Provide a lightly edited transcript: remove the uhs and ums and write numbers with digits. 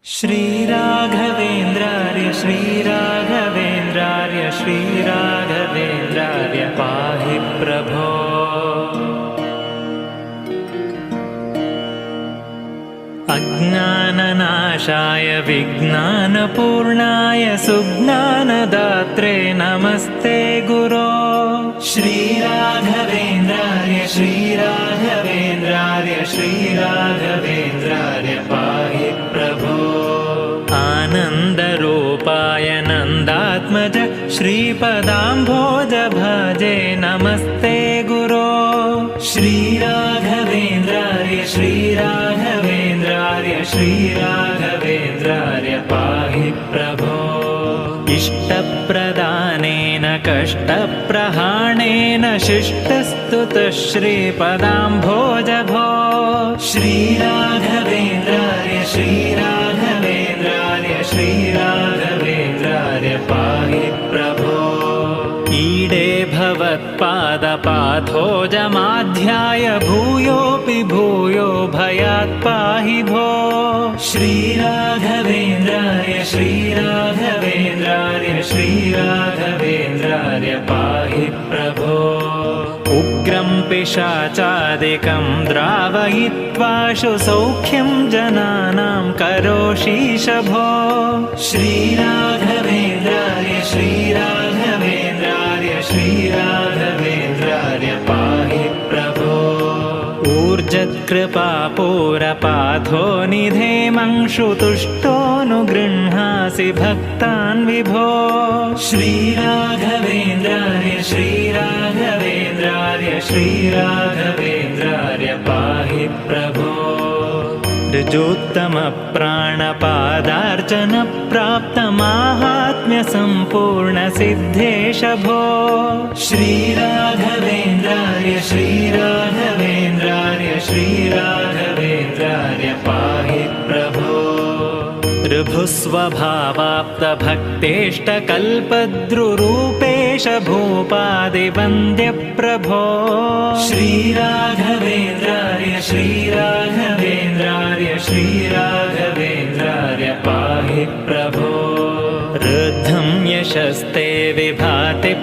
श्रीराघवेन्द्रार्य श्रीराघवेन्द्रार्य श्रीराघवेन्द्रार्य पाहि प्रभो। अज्ञाननाशाय विज्ञानपूर्णाय सुज्ञानदात्रे नमस्ते गुरो। श्रीराघवेन्द्रार्य श्रीराघवेन्द्रार्य श्रीराघवेन्द्रार्य पाहि प्रभो। आनन्दरूपाय नन्दात्मज श्रीपदाम्भोज भजे नमस्ते गुरो। श्रीराघवेन्द्रार्य श्रीराघवेन्द्रार्य श्रीराघवेन्द्रार्य पाहि प्रभो। इष्टप्रदानेन कष्टप्रहाणेन शिष्टस्तुतः श्रीपदाम्भोज भो। श्रीराघवेन्द्रार्य श्रीराघवेन्द्रार्य श्रीराघवेन्द्रार्य पाहि प्रभो। ईडे भवत्पादपाथोजमाध्याय भूयोऽपि भूयो भयात् पाहि भो। श्रीराघवेन्द्रार्य श्रीराघवेन्द्रार्य श्रीराघवेन्द्रार्य पाहि प्रभो। उग्रं पिशाचादिकं द्रावयित्वाशु सौख्यं जनानां करोषीश भो। श्रीराघवेन्द्रार्य श्रीराघवेन्द्रार्य श्रीराघवेन्द्रार्य पाहि प्रभो। ऊर्जत्कृपापूरपाथो निधेमंशुतुष्टोऽनुगृह्णासि भक्तान् विभो। श्रीराघवेन्द्रार्य श्रीराघवेन्द्रार्य श्रीराघवेन्द्रार्य पाहि प्रभो। ऋजोत्तमप्राणपादार्चनप्राप्तमाहात्म्यसम्पूर्णसिद्धेश भो। श्रीराघवेन्द्रार्य श्रीराघवेन्द्रार्य श्रीराघवेन्द्रार्य पाहि प्रभो। ऋभुस्वभावाप्तभक्तेष्टकल्पद्रुरूपेश भूपादिवन्द्यप्रभो। श्रीराघवेन्द्रार्य श्रीराघवेन्द्रार्य श्रीराघवेन्द्रार्य पाहि प्रभो। ऋद्धं यशस्ते विभाति